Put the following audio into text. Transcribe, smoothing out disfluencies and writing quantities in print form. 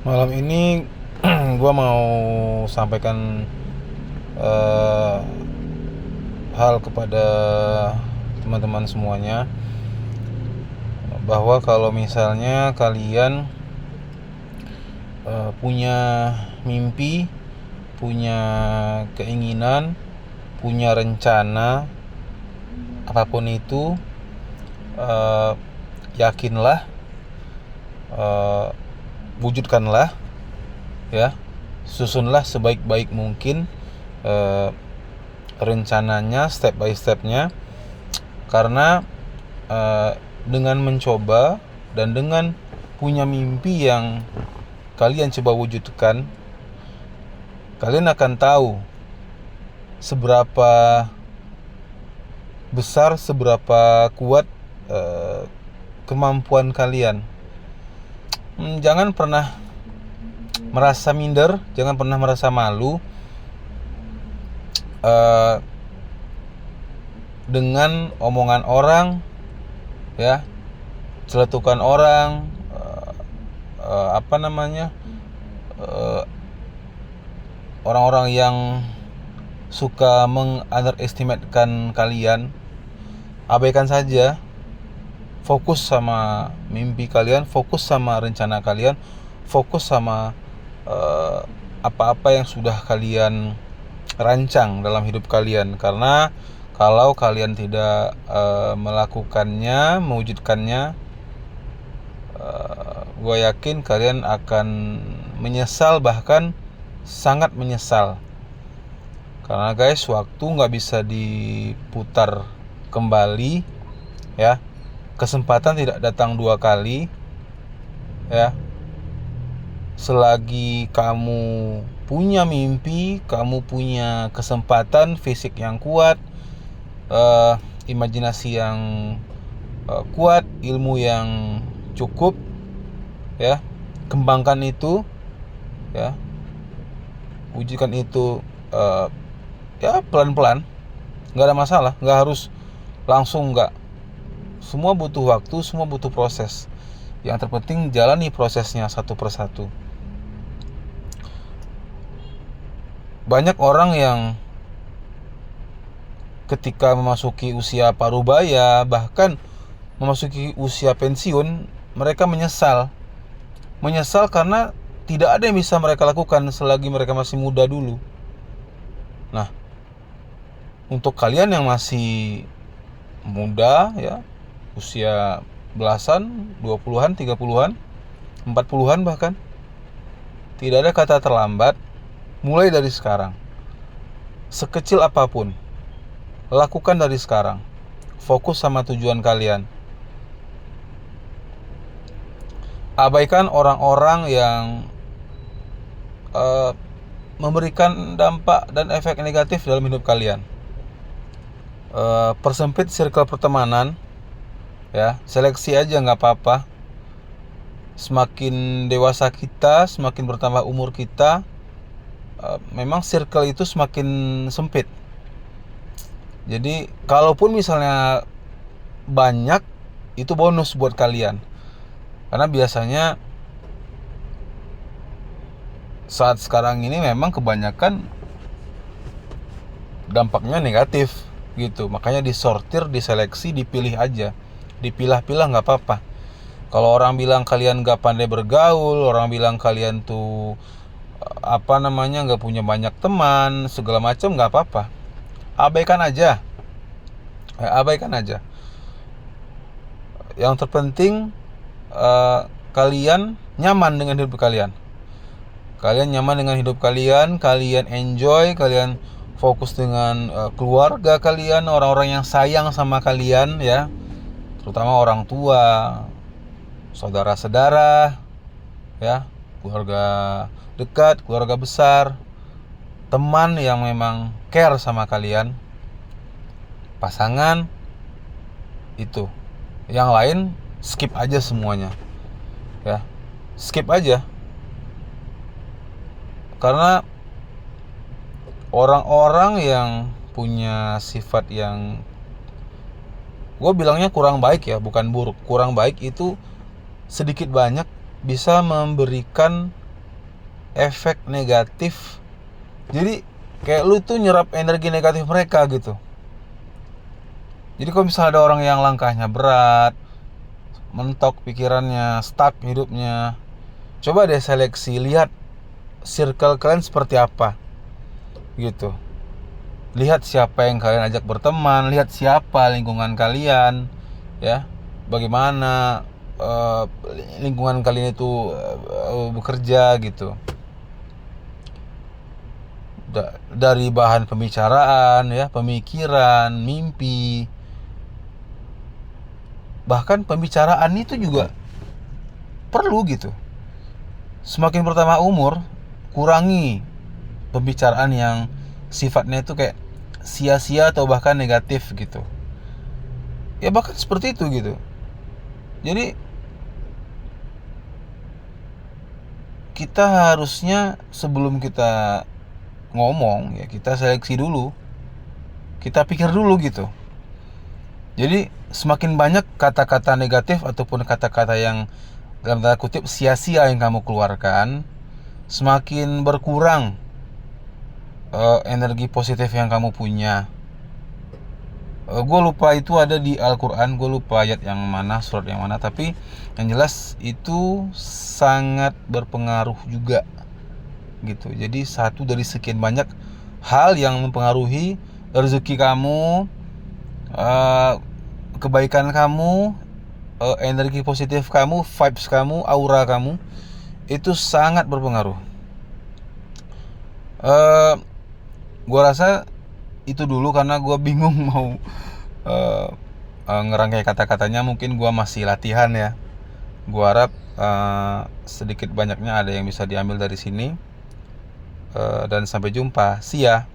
Malam ini gue mau sampaikan eh, hal kepada teman-teman semuanya, bahwa kalau misalnya kalian punya mimpi, punya keinginan, punya rencana apapun itu, eh, yakinlah, eh, wujudkanlah, ya, susunlah sebaik-baik mungkin eh, rencananya, step by stepnya, karena eh, dengan mencoba dan dengan punya mimpi yang kalian coba wujudkan, kalian akan tahu seberapa besar, seberapa kuat eh, kemampuan kalian. Jangan pernah merasa minder, jangan pernah merasa malu eh, dengan omongan orang, ya, celetukan orang, apa namanya, eh, orang-orang yang suka meng-underestimatekan kalian. Abaikan saja, fokus sama mimpi kalian, fokus sama rencana kalian, fokus sama eh, apa-apa yang sudah kalian rancang dalam hidup kalian. Karena kalau kalian tidak melakukannya, mewujudkannya, gue yakin kalian akan menyesal, bahkan sangat menyesal. Karena guys, waktu nggak bisa diputar kembali, ya. Kesempatan tidak datang dua kali, ya. Selagi kamu punya mimpi, kamu punya kesempatan, fisik yang kuat, imajinasi yang kuat, ilmu yang cukup, ya, kembangkan itu, ya, wujudkan itu, ya, pelan-pelan, nggak ada masalah, nggak harus langsung, nggak. Semua butuh waktu, semua butuh proses. Yang terpenting jalani prosesnya satu persatu. Banyak orang yang ketika memasuki usia parubaya, bahkan memasuki usia pensiun, mereka menyesal. Menyesal karena tidak ada yang bisa mereka lakukan selagi mereka masih muda dulu. Nah, untuk kalian yang masih muda, ya, usia belasan, 20-an, 30-an, 40-an bahkan, tidak ada kata terlambat. Mulai dari sekarang. Sekecil apapun, lakukan dari sekarang. Fokus sama tujuan kalian. Abaikan orang-orang yang uh, memberikan dampak dan efek negatif dalam hidup kalian. Persempit circle pertemanan, ya, seleksi aja, nggak apa-apa. Semakin dewasa kita, semakin bertambah umur kita, memang circle itu semakin sempit. Jadi kalaupun misalnya banyak, itu bonus buat kalian. Karena biasanya saat sekarang ini memang kebanyakan dampaknya negatif gitu. Makanya disortir, diseleksi, dipilih aja. Dipilah-pilah, nggak apa-apa. Kalau orang bilang kalian nggak pandai bergaul, orang bilang kalian tuh apa namanya, nggak punya banyak teman, segala macam, nggak apa-apa. Abaikan aja, abaikan aja. Yang terpenting kalian nyaman dengan hidup kalian. Kalian nyaman dengan hidup kalian, kalian enjoy, kalian fokus dengan keluarga kalian, orang-orang yang sayang sama kalian, ya, terutama orang tua, saudara-saudara, ya, keluarga dekat, keluarga besar, teman yang memang care sama kalian, pasangan, itu. Yang lain skip aja semuanya, ya. Skip aja. Karena orang-orang yang punya sifat yang gue bilangnya kurang baik, ya, bukan buruk. Kurang baik itu sedikit banyak bisa memberikan efek negatif. Jadi kayak lu tuh nyerap energi negatif mereka gitu. Jadi kalau misalnya ada orang yang langkahnya berat, mentok pikirannya, stuck hidupnya, coba deh seleksi, lihat circle kalian seperti apa gitu. Lihat siapa yang kalian ajak berteman, lihat siapa lingkungan kalian, ya. Bagaimana eh, lingkungan kalian itu bekerja gitu. Dari bahan pembicaraan, ya, pemikiran, mimpi, bahkan pembicaraan itu juga perlu gitu. Semakin bertambah umur, kurangi pembicaraan yang sifatnya itu kayak sia-sia atau bahkan negatif gitu. Ya bahkan seperti itu gitu. Jadi kita harusnya sebelum kita ngomong, ya kita seleksi dulu. Kita pikir dulu gitu. Jadi semakin banyak kata-kata negatif ataupun kata-kata yang dalam tanda kutip sia-sia yang kamu keluarkan, semakin berkurang energi positif yang kamu punya. Gue lupa itu ada di Al-Quran, gue lupa ayat yang mana, surat yang mana, tapi yang jelas itu sangat berpengaruh juga gitu. Jadi satu dari sekian banyak hal yang mempengaruhi rezeki kamu, kebaikan kamu, energi positif kamu, vibes kamu, aura kamu, itu sangat berpengaruh. Gue rasa itu dulu karena gue bingung mau ngerangkai kata-katanya. Mungkin gue masih latihan ya. Gue harap sedikit banyaknya ada yang bisa diambil dari sini. Dan sampai jumpa, see ya.